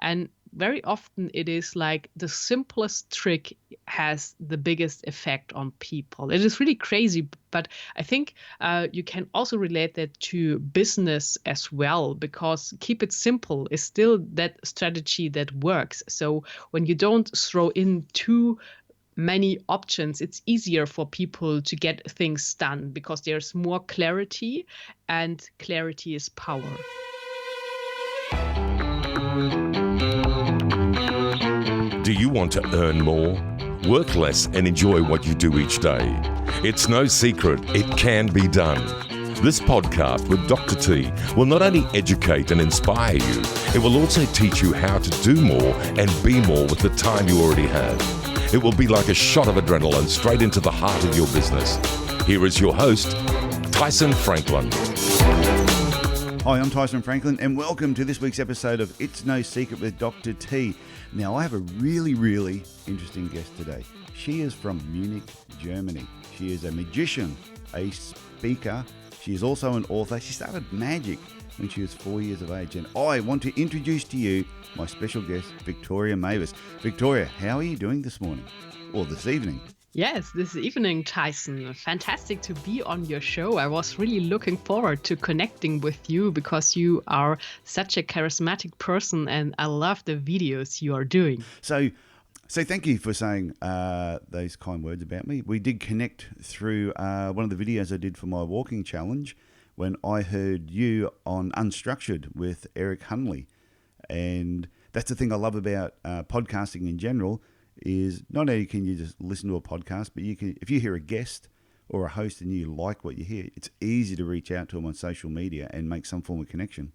And very often it is like the simplest trick has the biggest effect on people. It is really crazy, but I think you can also relate that to business as well, because keep it simple is still that strategy that works. So when you don't throw in too many options, it's easier for people to get things done because there's more clarity, and clarity is power. Do you want to earn more? Work less and enjoy what you do each day. It's no secret, it can be done. This podcast with Dr. T will not only educate and inspire you, it will also teach you how to do more and be more with the time you already have. It will be like a shot of adrenaline straight into the heart of your business. Here is your host, Tyson Franklin. Hi, I'm Tyson Franklin, and welcome to this week's episode of It's No Secret with Dr. T. Now, I have a really interesting guest today. She is from Munich, Germany. She is a magician, a speaker. She is also an author. She started magic when she was 4 years of age. And I want to introduce to you my special guest, Victoria Mavis. Victoria, how are you doing this morning or this evening? Yes, this evening, Tyson. Fantastic to be on your show. I was really looking forward to connecting with you because you are such a charismatic person and I love the videos you are doing. So thank you for saying those kind words about me. We did connect through one of the videos I did for my walking challenge when I heard you on Unstructured with Eric Hunley. And that's the thing I love about podcasting in general, is not only can you just listen to a podcast, but you can, if you hear a guest or a host and you like what you hear, it's easy to reach out to them on social media and make some form of connection.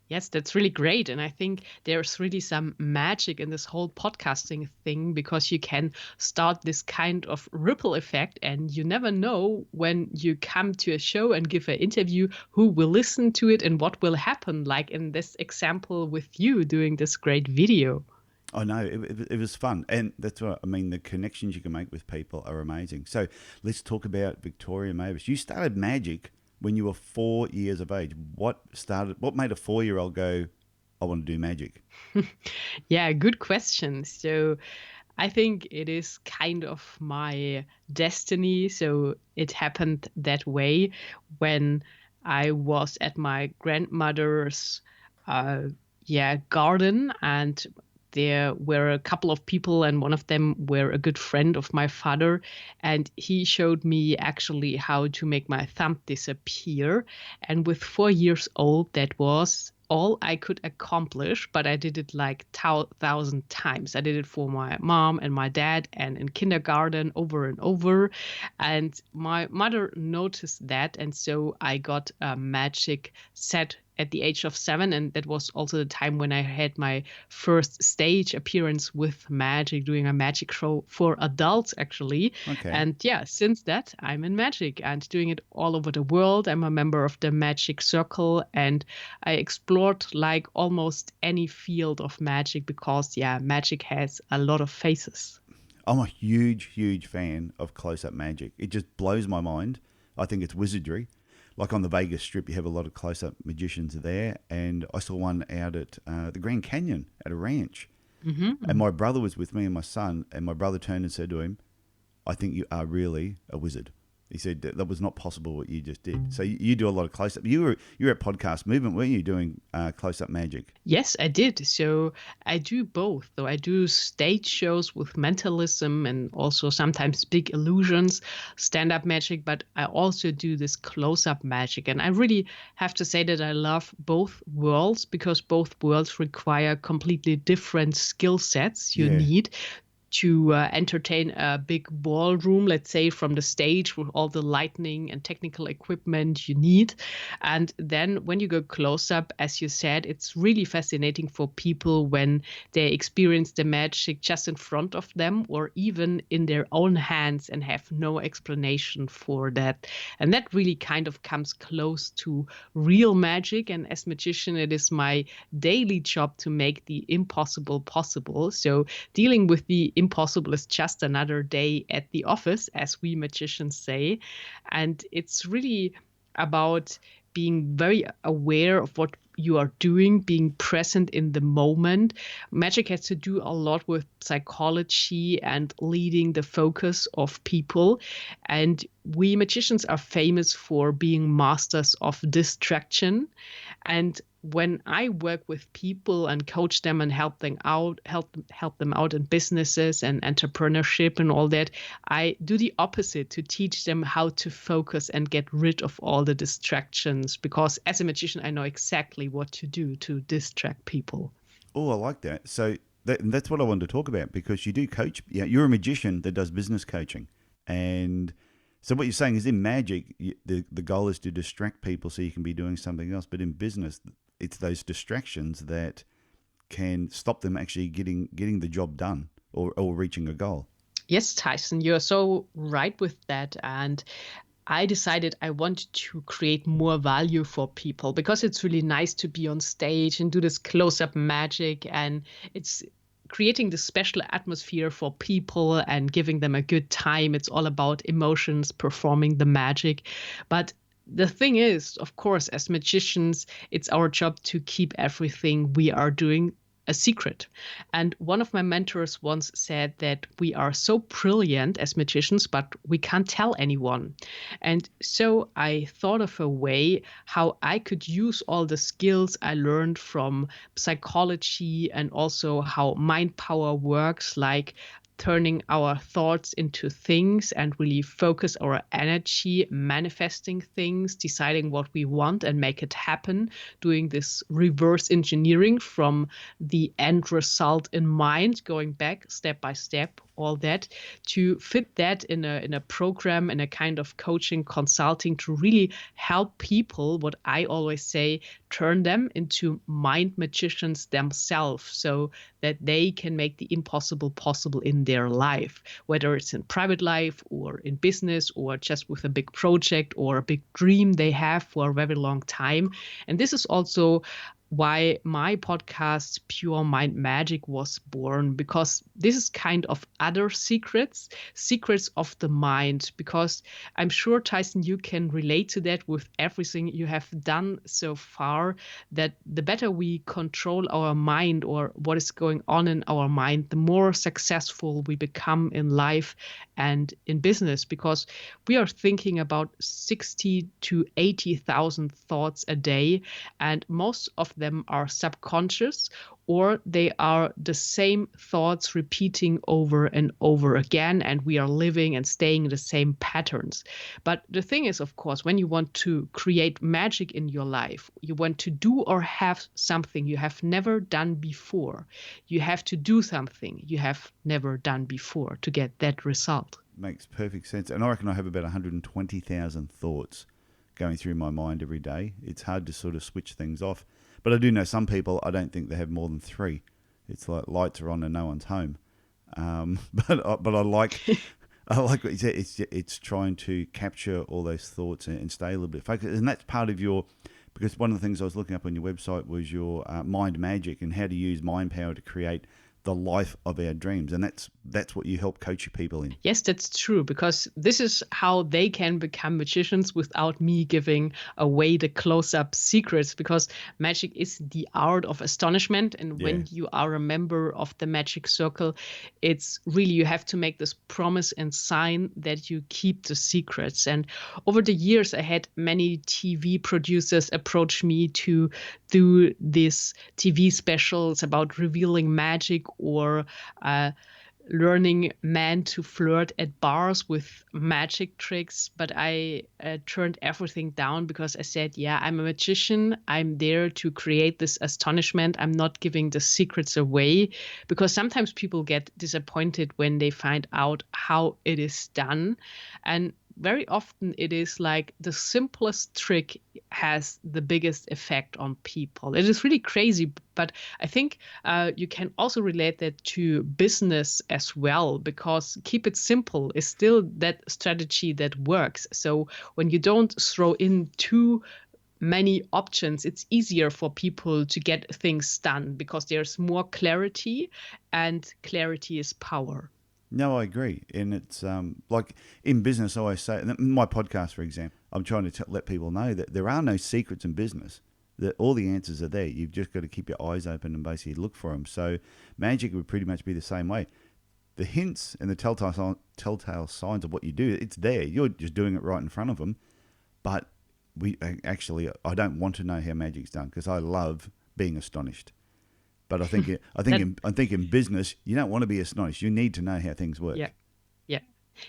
Yes, that's really great. And I think there's really some magic in this whole podcasting thing because you can start this kind of ripple effect and you never know when you come to a show and give an interview who will listen to it and what will happen, like in this example with you doing this great video. I know, it was fun. And that's what I mean, the connections you can make with people are amazing. So let's talk about Victoria Mavis. You started magic when you were 4 years of age. What made a 4-year-old go, I want to do magic? Yeah, good question. So I think it is kind of my destiny. So it happened that way when I was at my grandmother's garden, and there were a couple of people, and one of them were a good friend of my father. And he showed me actually how to make my thumb disappear. And with 4 years old, that was all I could accomplish, but I did it like 1,000 times. I did it for my mom and my dad and in kindergarten over and over. And my mother noticed that. And so I got a magic set at the age of 7, and that was also the time when I had my first stage appearance with magic, doing a magic show for adults actually. Okay. And yeah, since that I'm in magic and doing it all over the world. I'm a member of the Magic Circle, and I explored like almost any field of magic because magic has a lot of faces. I'm a huge fan of close-up magic. It just blows my mind. I think it's wizardry. Like on the Vegas Strip, you have a lot of close-up magicians there. And I saw one out at the Grand Canyon at a ranch. Mm-hmm. And my brother was with me and my son. And my brother turned and said to him, I think you are really a wizard. He said that was not possible what you just did. So you do a lot of close-up. You were at Podcast Movement, weren't you, doing close-up magic? Yes, I did. So I do both. So I do stage shows with mentalism and also sometimes big illusions, stand-up magic, but I also do this close-up magic. And I really have to say that I love both worlds because both worlds require completely different skill sets you need to entertain a big ballroom, let's say, from the stage with all the lighting and technical equipment you need. And then when you go close up, as you said, it's really fascinating for people when they experience the magic just in front of them or even in their own hands and have no explanation for that. And that really kind of comes close to real magic. And as magician, it is my daily job to make the impossible possible. So dealing with the impossible is just another day at the office, as we magicians say. And it's really about being very aware of what you are doing, being present in the moment. Magic has to do a lot with psychology and leading the focus of people. And we magicians are famous for being masters of distraction. And when I work with people and coach them and help them out in businesses and entrepreneurship and all that, I do the opposite to teach them how to focus and get rid of all the distractions. Because as a magician, I know exactly what to do to distract people. Oh, I like that. So that's what I wanted to talk about, because you do coach. Yeah, you're a magician that does business coaching, and so what you're saying is in magic, the goal is to distract people so you can be doing something else. But in business, it's those distractions that can stop them actually getting the job done or reaching a goal. Yes, Tyson, you're so right with that. And I decided I wanted to create more value for people, because it's really nice to be on stage and do this close-up magic, and it's creating this special atmosphere for people and giving them a good time. It's all about emotions, performing the magic. But the thing is, of course, as magicians, it's our job to keep everything we are doing a secret. And one of my mentors once said that we are so brilliant as magicians, but we can't tell anyone. And so I thought of a way how I could use all the skills I learned from psychology and also how mind power works, like turning our thoughts into things and really focus our energy, manifesting things, deciding what we want and make it happen, doing this reverse engineering from the end result in mind, going back step by step, all that, to fit that in a program, in a kind of coaching, consulting, to really help people, what I always say, turn them into mind magicians themselves, so that they can make the impossible possible in their life, whether it's in private life or in business or just with a big project or a big dream they have for a very long time. And this is also why my podcast Pure Mind Magic was born, because this is kind of other secrets of the mind, because I'm sure, Tyson, you can relate to that with everything you have done so far, that the better we control our mind or what is going on in our mind, the more successful we become in life and in business, because we are thinking about 60 to 80,000 thoughts a day, and most of them are subconscious, or they are the same thoughts repeating over and over again, and we are living and staying in the same patterns. But the thing is, of course, when you want to create magic in your life, you want to do or have something you have never done before, you have to do something you have never done before to get that result. Makes perfect sense. And I reckon I have about 120,000 thoughts going through my mind every day. It's hard to sort of switch things off. But I do know some people, I don't think they have more than 3. It's like lights are on and no one's home. But I like what you said. It's trying to capture all those thoughts and stay a little bit focused. And that's part of your, because one of the things I was looking up on your website was your mind magic and how to use mind power to create the life of our dreams. And that's what you help coach people in. Yes, that's true, because this is how they can become magicians without me giving away the close-up secrets, because magic is the art of astonishment. And when you are a member of the magic circle, it's really, you have to make this promise and sign that you keep the secrets. And over the years, I had many TV producers approach me to do these TV specials about revealing magic or learning men to flirt at bars with magic tricks. But I turned everything down, because I said, I'm a magician. I'm there to create this astonishment. I'm not giving the secrets away, because sometimes people get disappointed when they find out how it is done. And very often it is like the simplest trick has the biggest effect on people. It is really crazy, but I think you can also relate that to business as well, because keep it simple is still that strategy that works. So when you don't throw in too many options, it's easier for people to get things done, because there's more clarity, and clarity is power. No, I agree. And it's like in business, I always say, in my podcast, for example, I'm trying to let people know that there are no secrets in business. all the answers are there. You've just got to keep your eyes open and basically look for them. So magic would pretty much be the same way. The hints and the telltale signs of what you do, it's there. You're just doing it right in front of them. But I don't want to know how magic's done because I love being astonished. But I think in business, you don't want to be astonished. You need to know how things work.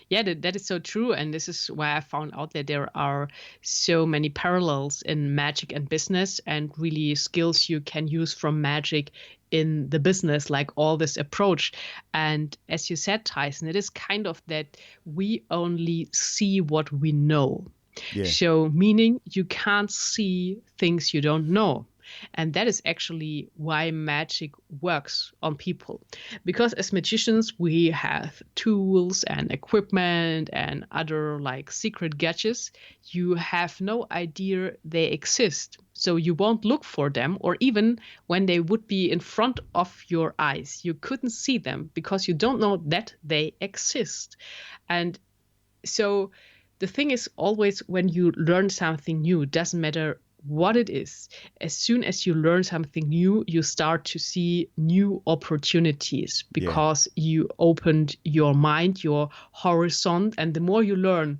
Yeah, that is so true. And this is why I found out that there are so many parallels in magic and business, and really skills you can use from magic in the business, like all this approach. And as you said, Tyson, it is kind of that we only see what we know. Yeah. So meaning you can't see things you don't know. And that is actually why magic works on people. Because as magicians, we have tools and equipment and other like secret gadgets. You have no idea they exist. So you won't look for them, or even when they would be in front of your eyes, you couldn't see them because you don't know that they exist. And so the thing is always when you learn something new, it doesn't matter what it is. As soon as you learn something new, you start to see new opportunities because you opened your mind, your horizon, and the more you learn,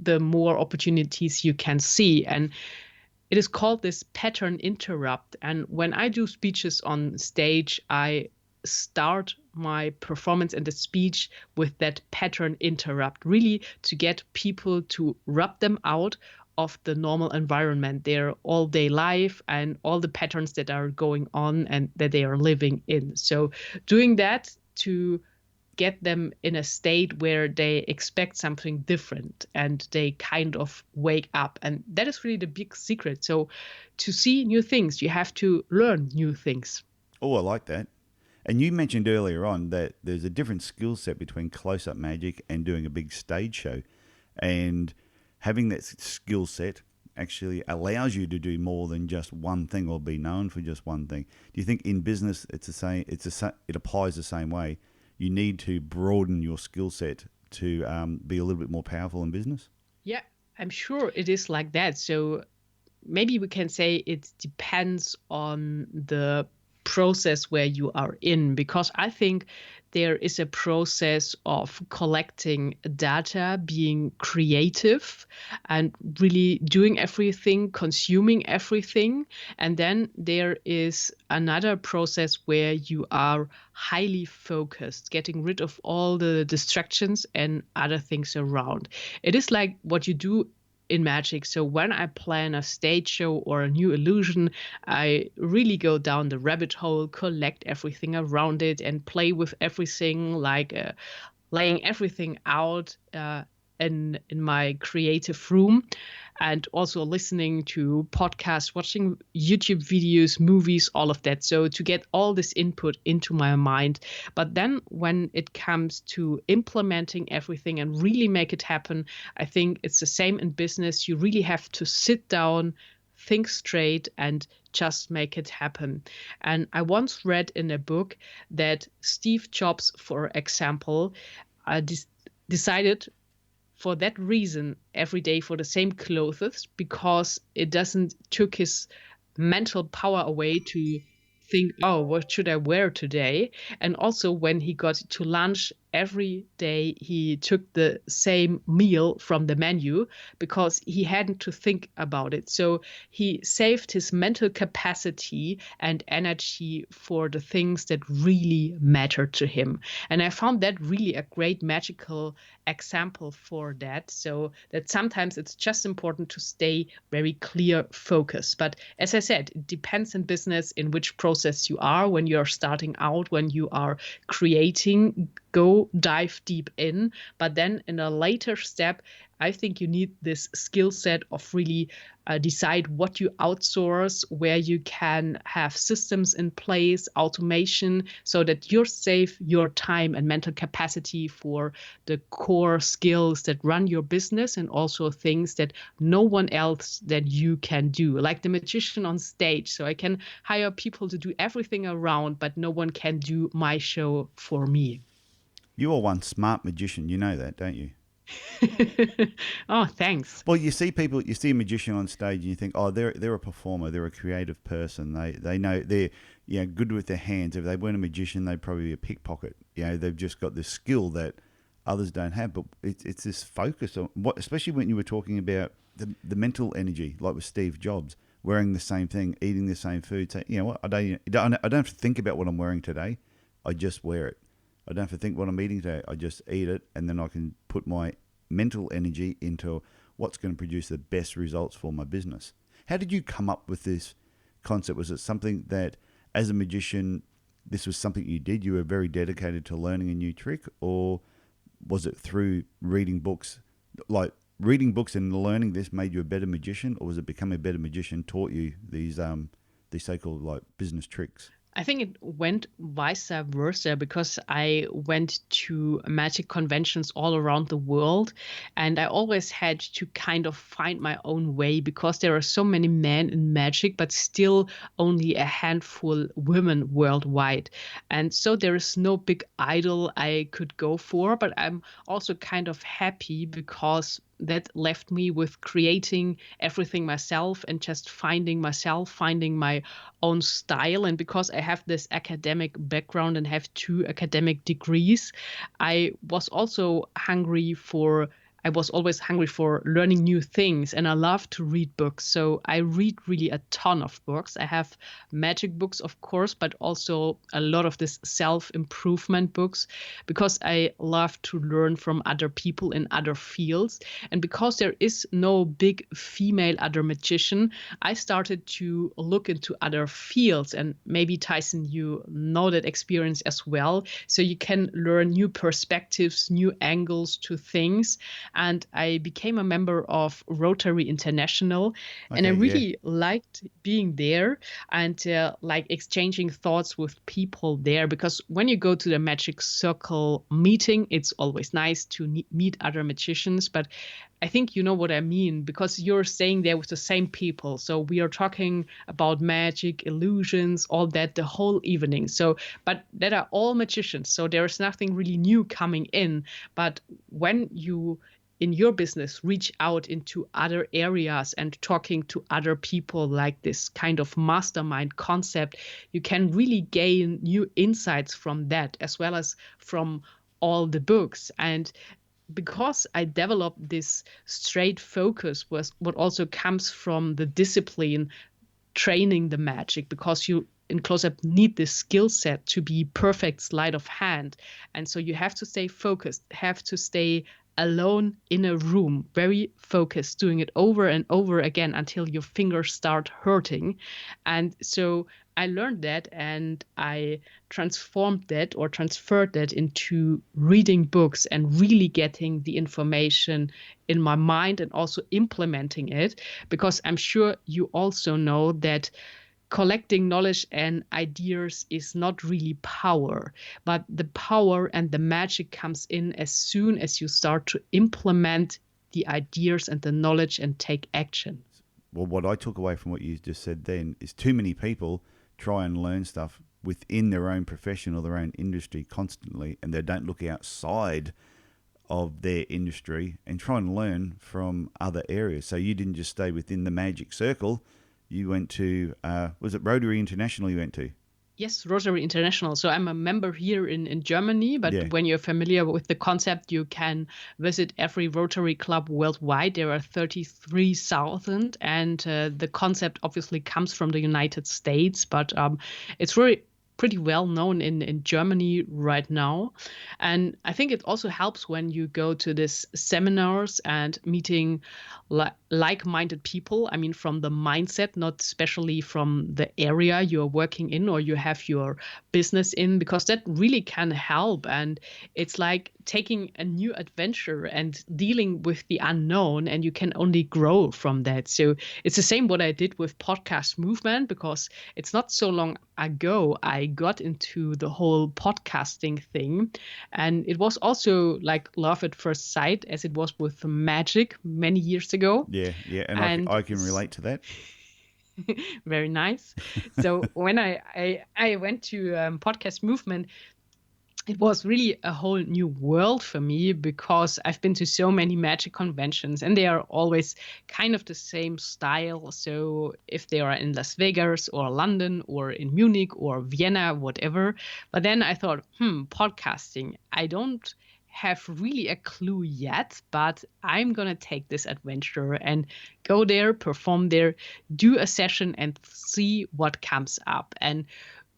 the more opportunities you can see. And it is called this pattern interrupt. And when I do speeches on stage, I start my performance and the speech with that pattern interrupt, really to get people to rub them out of the normal environment, their all-day life and all the patterns that are going on and that they are living in. So doing that to get them in a state where they expect something different and they kind of wake up. And that is really the big secret. So to see new things, you have to learn new things. Oh, I like that. And you mentioned earlier on that there's a different skill set between close-up magic and doing a big stage show. And having that skill set actually allows you to do more than just one thing or be known for just one thing. Do you think in business it's the same? It applies the same way. You need to broaden your skill set to be a little bit more powerful in business? Yeah, I'm sure it is like that. So maybe we can say it depends on the process where you are in, because I think there is a process of collecting data, being creative and really doing everything, consuming everything. And then there is another process where you are highly focused, getting rid of all the distractions and other things around. It is like what you do in magic. So when I plan a stage show or a new illusion, I really go down the rabbit hole, collect everything around it and play with everything, like laying everything out in my creative room, and also listening to podcasts, watching YouTube videos, movies, all of that. So to get all this input into my mind. But then when it comes to implementing everything and really make it happen, I think it's the same in business. You really have to sit down, think straight, and just make it happen. And I once read in a book that Steve Jobs, for example, decided for that reason every day for the same clothes, because it doesn't took his mental power away to think, oh, what should I wear today? And also when he got to lunch every day, he took the same meal from the menu because he hadn't to think about it. So he saved his mental capacity and energy for the things that really matter to him. And I found that really a great magical example for that. So that sometimes it's just important to stay very clear focused. But as I said, it depends in business in which process you are. When you're starting out, when you are creating, go dive deep in. But then in a later step, I think you need this skill set of really decide what you outsource, where you can have systems in place, automation, so that you save your time and mental capacity for the core skills that run your business, and also things that no one else than you can do, like the magician on stage. So I can hire people to do everything around, but no one can do my show for me. You are one smart magician. You know that, don't you? Oh, thanks. Well, you see people, you see a magician on stage, and you think, oh, they're a performer, they're a creative person. They know they're good with their hands. If they weren't a magician, they'd probably be a pickpocket. They've just got this skill that others don't have. But it's this focus on what, especially when you were talking about the mental energy, like with Steve Jobs, wearing the same thing, eating the same food. Say, you know what, I don't have to think about what I'm wearing today. I just wear it. I don't have to think what I'm eating today. I just eat it, and then I can put my mental energy into what's going to produce the best results for my business. How did you come up with this concept? Was it something that, as a magician, this was something you did? You were very dedicated to learning a new trick, or was it through reading books? Like reading books and learning this made you a better magician, or was it becoming a better magician taught you these so-called like business tricks? I think it went vice versa, because I went to magic conventions all around the world, and I always had to kind of find my own way, because there are so many men in magic, but still only a handful women worldwide. And so there is no big idol I could go for, but I'm also kind of happy, because that left me with creating everything myself and just finding myself, finding my own style. And because I have this academic background and have 2 academic degrees, I was always hungry for learning new things, and I love to read books. So I read really a ton of books. I have magic books, of course, but also a lot of this self-improvement books, because I love to learn from other people in other fields. And because there is no big female other magician, I started to look into other fields. And maybe, Tyson, you know that experience as well. So you can learn new perspectives, new angles to things. And I became a member of Rotary International, and I really liked being there and like exchanging thoughts with people there, because when you go to the Magic Circle meeting, it's always nice to meet other magicians, but I think you know what I mean, because you're staying there with the same people. So we are talking about magic, illusions, all that the whole evening. So, but that are all magicians. So there is nothing really new coming in. But when you in your business reach out into other areas and talking to other people, like this kind of mastermind concept, you can really gain new insights from that, as well as from all the books. And because I developed this straight focus, was what also comes from the discipline training the magic, because you in close-up need this skill set to be perfect sleight of hand. And so you have to stay focused, have to stay alone in a room, very focused, doing it over and over again until your fingers start hurting. And so I learned that, and I transformed that or transferred that into reading books and really getting the information in my mind and also implementing it, because I'm sure you also know that collecting knowledge and ideas is not really power, but the power and the magic comes in as soon as you start to implement the ideas and the knowledge and take action. Well, what I took away from what you just said then is too many people try and learn stuff within their own profession or their own industry constantly, and they don't look outside of their industry and try and learn from other areas. So you didn't just stay within the magic circle. You went to, was it Rotary International you went to? Yes, Rotary International. So I'm a member here in Germany, but when you're familiar with the concept, you can visit every Rotary club worldwide. There are 33,000, and the concept obviously comes from the United States, but it's really pretty well known in Germany right now. And I think it also helps when you go to these seminars and meeting like-minded people. I mean, from the mindset, not especially from the area you're working in or you have your business in, because that really can help. And it's like taking a new adventure and dealing with the unknown, and you can only grow from that. So it's the same what I did with podcast movement, because it's not so long ago I got into the whole podcasting thing, and it was also like love at first sight, as it was with magic many years ago. Yeah, and I can relate to that. Very nice. So when I went to podcast movement, it was really a whole new world for me because I've been to so many magic conventions and they are always kind of the same style. So if they are in Las Vegas or London or in Munich or Vienna, whatever. But then I thought, podcasting, I don't have really a clue yet, but I'm going to take this adventure and go there, perform there, do a session and see what comes up. And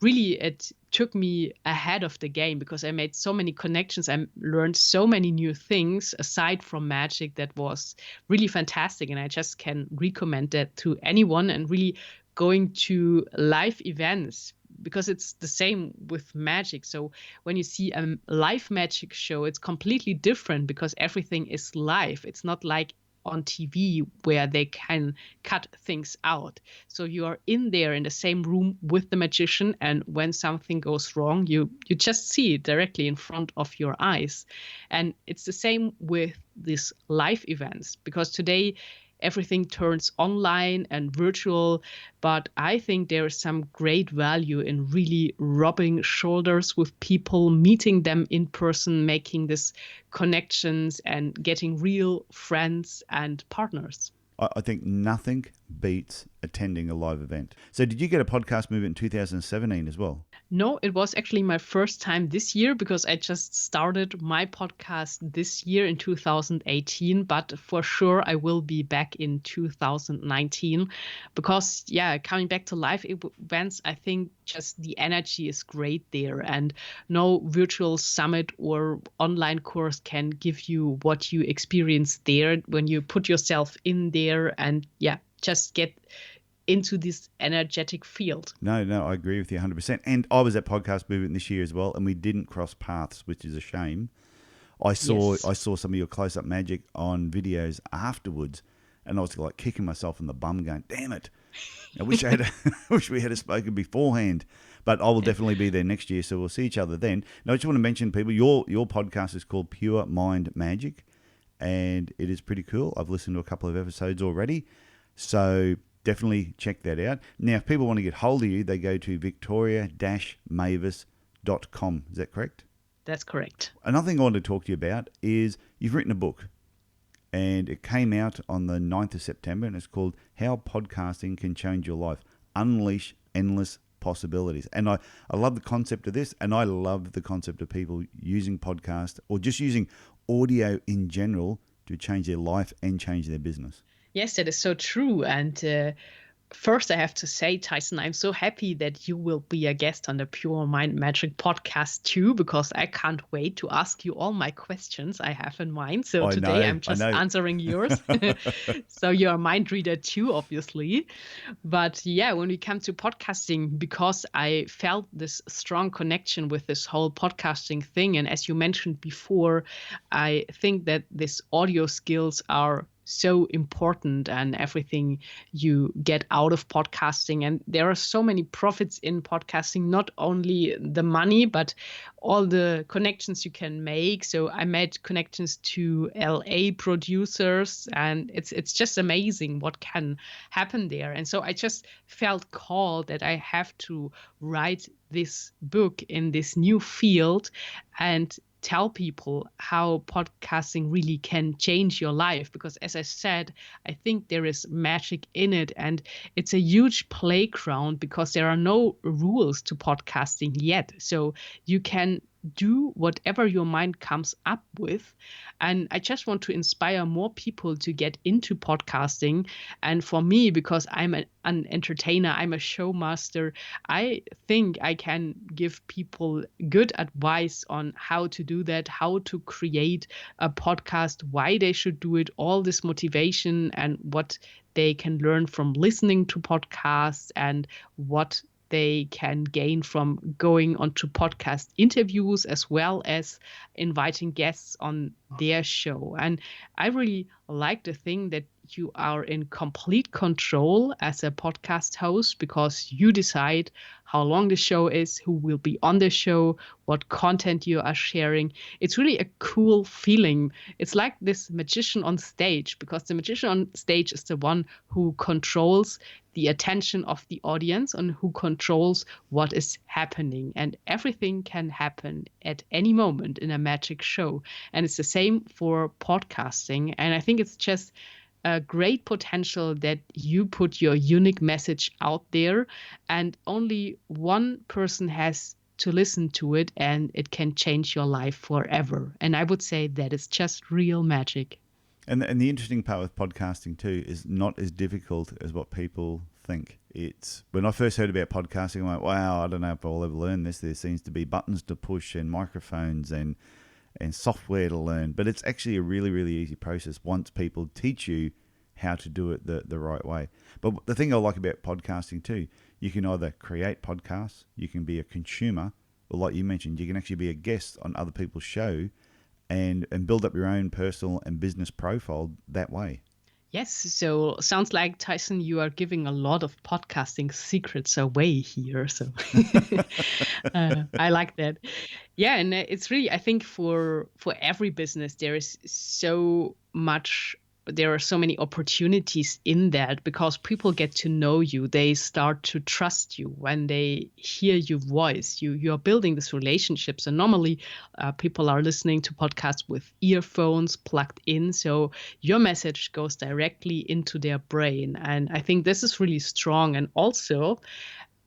really, it took me ahead of the game because I made so many connections. I learned so many new things aside from magic that was really fantastic. And I just can recommend that to anyone, and really going to live events because it's the same with magic. So when you see a live magic show, it's completely different because everything is live. It's not like on TV where they can cut things out. So you are in there in the same room with the magician, and when something goes wrong, you just see it directly in front of your eyes. And it's the same with these live events, because today everything turns online and virtual, but I think there is some great value in really rubbing shoulders with people, meeting them in person, making these connections and getting real friends and partners. I think nothing beats attending a live event. So did you get a podcast movement in 2017 as well? No, it was actually my first time this year because I just started my podcast this year in 2018, but for sure I will be back in 2019 because, coming back to live events, I think just the energy is great there, and no virtual summit or online course can give you what you experience there when you put yourself in there and just get into this energetic field. No, I agree with you 100%. And I was at Podcast Movement this year as well, and we didn't cross paths, which is a shame. I saw some of your close-up magic on videos afterwards, and I was like kicking myself in the bum going, damn it. I wish we had spoken beforehand. But I will definitely be there next year, so we'll see each other then. Now, I just want to mention, people, your podcast is called Pure Mind Magic, and it is pretty cool. I've listened to a couple of episodes already, so definitely check that out. Now, if people want to get hold of you, they go to victoria-mavis.com. Is that correct? That's correct. Another thing I want to talk to you about is you've written a book, and it came out on the 9th of September, and it's called How Podcasting Can Change Your Life, Unleash Endless Possibilities. And I love the concept of this, and I love the concept of people using podcasts or just using audio in general to change their life and change their business. Yes, that is so true. And first, I have to say, Tyson, I'm so happy that you will be a guest on the Pure Mind Magic podcast too, because I can't wait to ask you all my questions I have in mind. So today I'm just answering yours. So you're a mind reader too, obviously. But when we come to podcasting, because I felt this strong connection with this whole podcasting thing. And as you mentioned before, I think that these audio skills are so important and everything you get out of podcasting. And there are so many profits in podcasting, not only the money, but all the connections you can make. So I made connections to LA producers, and it's just amazing what can happen there. And so I just felt called that I have to write this book in this new field and tell people how podcasting really can change your life. Because as I said, I think there is magic in it, and it's a huge playground because there are no rules to podcasting yet. So you can do whatever your mind comes up with. And I just want to inspire more people to get into podcasting. And for me, because I'm an entertainer, I'm a showmaster, I think I can give people good advice on how to do that, how to create a podcast, why they should do it, all this motivation and what they can learn from listening to podcasts and what they can gain from going onto podcast interviews as well as inviting guests on their show. And I really like the thing that you are in complete control as a podcast host because you decide how long the show is, who will be on the show, what content you are sharing. It's really a cool feeling. It's like this magician on stage, because the magician on stage is the one who controls the attention of the audience and who controls what is happening. And everything can happen at any moment in a magic show. And it's the same for podcasting. And I think it's just a great potential that you put your unique message out there and only one person has to listen to it, and it can change your life forever. And I would say that is just real magic. And the interesting part with podcasting too is not as difficult as what people think. It's when I first heard about podcasting, I'm like, wow, I don't know if I'll ever learn this. There seems to be buttons to push and microphones and software to learn. But it's actually a really, really easy process once people teach you how to do it the right way. But the thing I like about podcasting too, you can either create podcasts, you can be a consumer, or like you mentioned, you can actually be a guest on other people's show and build up your own personal and business profile that way. Yes, so sounds like, Tyson, you are giving a lot of podcasting secrets away here. So I like that. Yeah, and it's really, I think for every business, there are so many opportunities in that, because people get to know you. They start to trust you when they hear your voice. You're building this relationship. So normally people are listening to podcasts with earphones plugged in. So your message goes directly into their brain. And I think this is really strong. And also,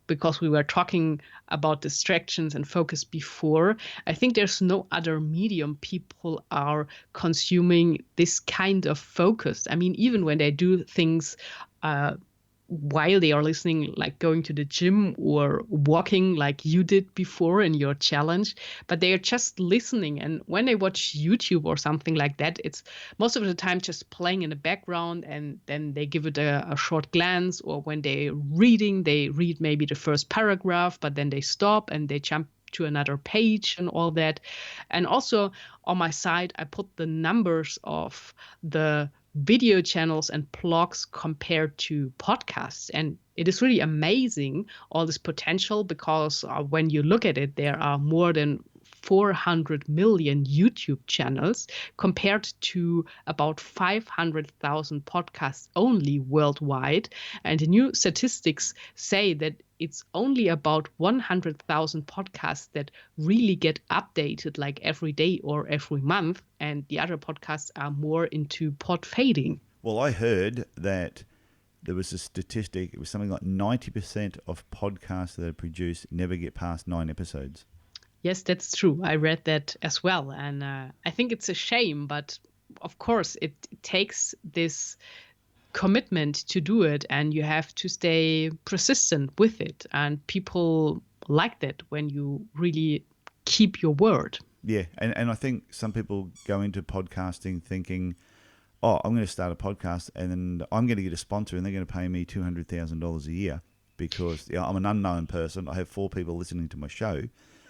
because we were talking about distractions and focus before, I think there's no other medium people are consuming this kind of focus. I mean, even when they do things while they are listening, like going to the gym or walking like you did before in your challenge, but they are just listening. And when they watch YouTube or something like that, it's most of the time just playing in the background, and then they give it a short glance. Or when they're reading, they read maybe the first paragraph, but then they stop and they jump to another page and all that. And also on my side, I put the numbers of the video channels and blogs compared to podcasts. And it is really amazing, all this potential, because when you look at it, there are more than 400 million YouTube channels compared to about 500,000 podcasts only worldwide. And the new statistics say that it's only about 100,000 podcasts that really get updated like every day or every month. And the other podcasts are more into pod fading. Well, I heard that there was a statistic, it was something like 90% of podcasts that are produced never get past 9 episodes. Yes, that's true. I read that as well. And I think it's a shame, but of course it takes this commitment to do it, and you have to stay persistent with it. And people like that when you really keep your word. Yeah, and I think some people go into podcasting thinking, oh, I'm going to start a podcast and I'm going to get a sponsor and they're going to pay me $200,000 a year because I'm an unknown person. I have 4 people listening to my show.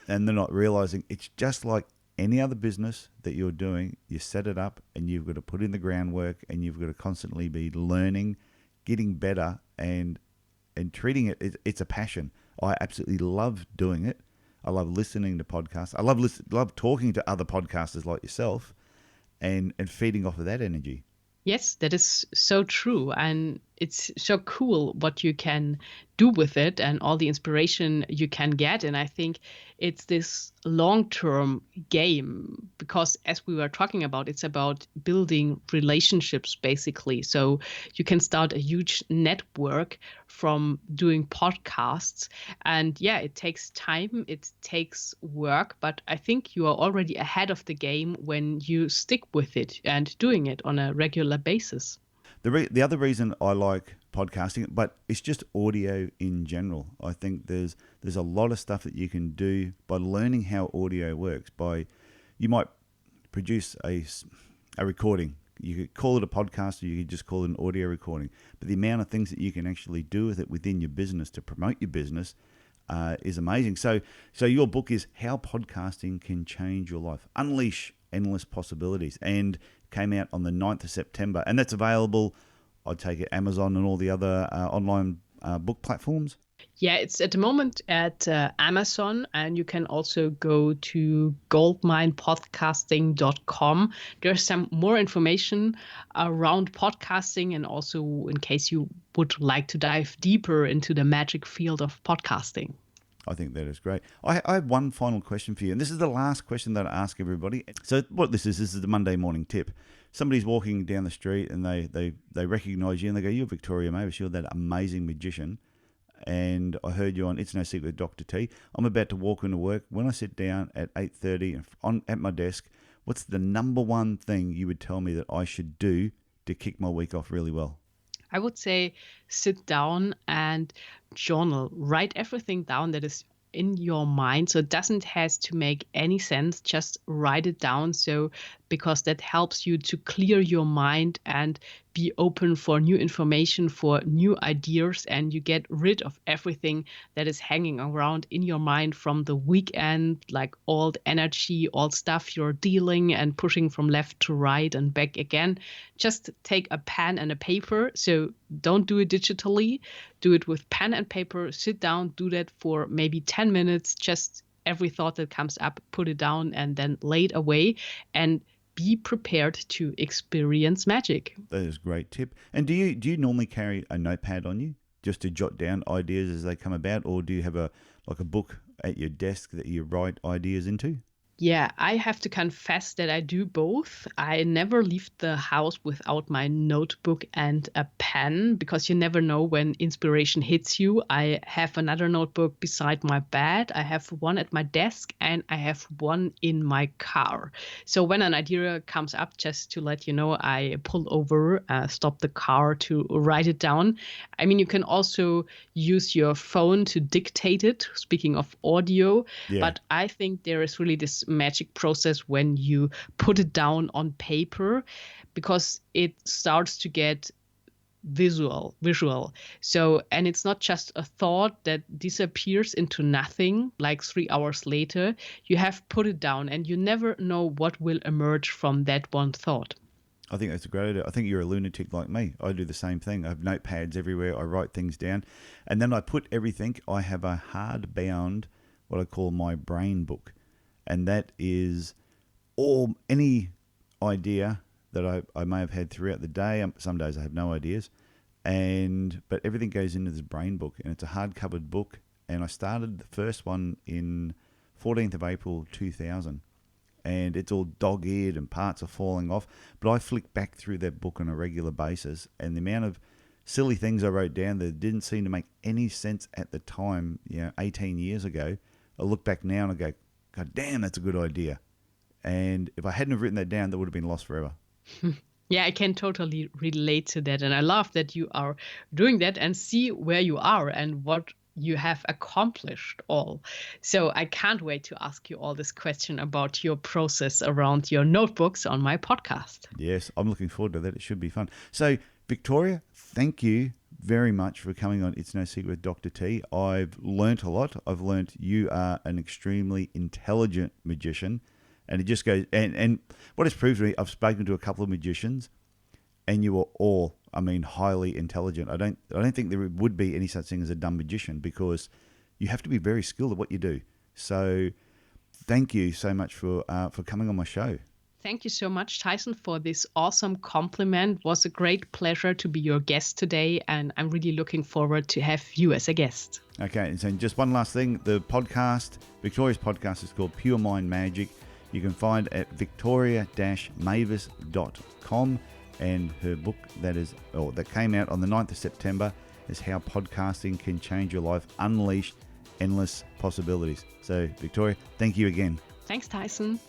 And they're not realizing it's just like any other business that you're doing. You set it up and you've got to put in the groundwork and you've got to constantly be learning, getting better and treating it. It's a passion. I absolutely love doing it. I love listening to podcasts. I love talking to other podcasters like yourself and feeding off of that energy. Yes, that is so true. And it's so cool what you can do with it and all the inspiration you can get. And I think it's this long-term game because, as we were talking about, it's about building relationships, basically. So you can start a huge network from doing podcasts. And yeah, it takes time, it takes work, but I think you are already ahead of the game when you stick with it and doing it on a regular basis. The other reason I like podcasting, but it's just audio in general. I think there's a lot of stuff that you can do by learning how audio works. You might produce a recording. You could call it a podcast or you could just call it an audio recording. But the amount of things that you can actually do with it within your business to promote your business is amazing. So your book is How Podcasting Can Change Your Life. Unleash Endless Possibilities. And came out on the 9th of September. And that's available I'd take it Amazon and all the other online book platforms? Yeah, it's at the moment at Amazon, and you can also go to goldminepodcasting.com. There's some more information around podcasting, and also in case you would like to dive deeper into the magic field of podcasting. I think that is great. I have one final question for you, and this is the last question that I ask everybody. So what this is the Monday morning tip. Somebody's walking down the street and they recognize you and they go, "You're Victoria Mavis, you're that amazing magician. And I heard you on It's No Secret with Dr. T. I'm about to walk into work. When I sit down at 8:30 at my desk, what's the number one thing you would tell me that I should do to kick my week off really well?" I would say sit down and journal. Write everything down that is in your mind. So it doesn't have to make any sense. Just write it down. So because that helps you to clear your mind and be open for new information, for new ideas, and you get rid of everything that is hanging around in your mind from the weekend, like old energy, old stuff you're dealing and pushing from left to right and back again. Just take a pen and a paper. So don't do it digitally. Do it with pen and paper. Sit down, do that for maybe 10 minutes. Just every thought that comes up, put it down and then lay it away, and be prepared to experience magic. That is a great tip. And do you normally carry a notepad on you just to jot down ideas as they come about, or do you have a book at your desk that you write ideas into? Yeah, I have to confess that I do both. I never leave the house without my notebook and a pen, because you never know when inspiration hits you. I have another notebook beside my bed. I have one at my desk, and I have one in my car. So when an idea comes up, just to let you know, I pull over, stop the car to write it down. I mean, you can also use your phone to dictate it, speaking of audio. Yeah. But I think there is really this magic process when you put it down on paper, because it starts to get visual. So, and it's not just a thought that disappears into nothing like 3 hours later. You have put it down, and you never know what will emerge from that one thought. I think that's a great idea. I think you're a lunatic like me. I do the same thing. I have notepads everywhere. I write things down, and then I put everything. I have a hard-bound, what I call my brain book, and that is any idea that I may have had throughout the day. Some days I have no ideas, but everything goes into this brain book, and it's a hard-covered book. And I started the first one in 14th of April 2000. And it's all dog-eared and parts are falling off. But I flick back through that book on a regular basis, and the amount of silly things I wrote down that didn't seem to make any sense at the time, 18 years ago, I look back now and I go, God damn, that's a good idea. And if I hadn't have written that down, that would have been lost forever. Yeah, I can totally relate to that. And I love that you are doing that and see where you are and what you have accomplished all. So I can't wait to ask you all this question about your process around your notebooks on my podcast. Yes, I'm looking forward to that. It should be fun. So, Victoria, thank you very much for coming on It's No Secret with Dr. T. I've learnt a lot. I've learnt you are an extremely intelligent magician. And it just goes, and what it's proved to me, I've spoken to a couple of magicians, and you are all, highly intelligent. I don't think there would be any such thing as a dumb magician, because you have to be very skilled at what you do. So thank you so much for coming on my show. Thank you so much, Tyson, for this awesome compliment. It was a great pleasure to be your guest today, and I'm really looking forward to have you as a guest. Okay, and so just one last thing. The podcast, Victoria's podcast, is called Pure Mind Magic. You can find at victoria-mavis.com. And her book that came out on the 9th of September is How Podcasting Can Change Your Life, Unleash Endless Possibilities. So, Victoria, thank you again. Thanks, Tyson.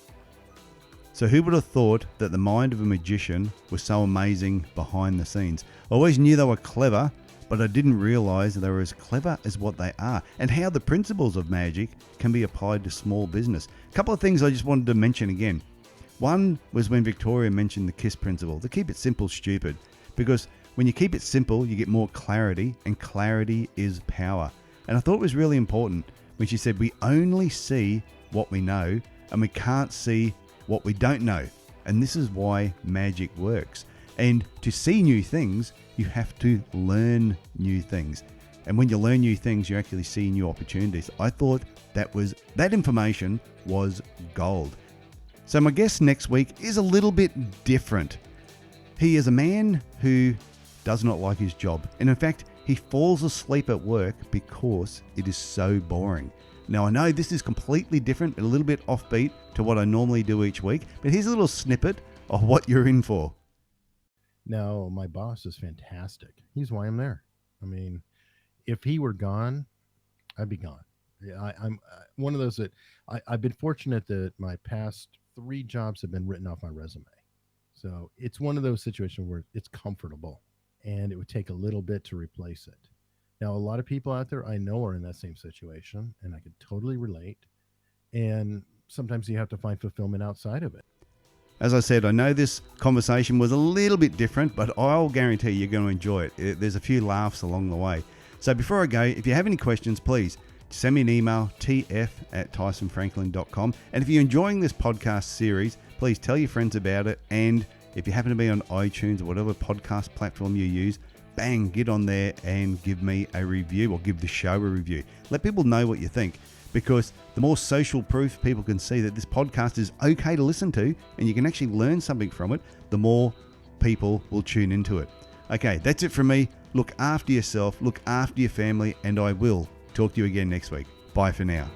So who would have thought that the mind of a magician was so amazing behind the scenes? I always knew they were clever, but I didn't realise they were as clever as what they are, and how the principles of magic can be applied to small business. A couple of things I just wanted to mention again. One was when Victoria mentioned the KISS principle, the keep it simple, stupid. Because when you keep it simple, you get more clarity, and clarity is power. And I thought it was really important when she said we only see what we know, and we can't see what we don't know. And this is why magic works. And to see new things, you have to learn new things. And when you learn new things, you actually see new opportunities. I thought that information was gold. So my guest next week is a little bit different. He is a man who does not like his job. And in fact, he falls asleep at work because it is so boring. Now, I know this is completely different, a little bit offbeat to what I normally do each week, but here's a little snippet of what you're in for. No, my boss is fantastic. He's why I'm there. I mean, if he were gone, I'd be gone. I'm one of those that I've been fortunate that my past 3 jobs have been written off my resume. So it's one of those situations where it's comfortable and it would take a little bit to replace it. Now, a lot of people out there I know are in that same situation, and I can totally relate. And sometimes you have to find fulfillment outside of it. As I said, I know this conversation was a little bit different, but I'll guarantee you're going to enjoy it. There's a few laughs along the way. So before I go, if you have any questions, please send me an email, tf@tysonfranklin.com. And if you're enjoying this podcast series, please tell your friends about it. And if you happen to be on iTunes or whatever podcast platform you use, bang, get on there and give me a review or give the show a review. Let people know what you think, because the more social proof people can see that this podcast is okay to listen to and you can actually learn something from it, the more people will tune into it. Okay, that's it from me. Look after yourself, look after your family, and I will talk to you again next week. Bye for now.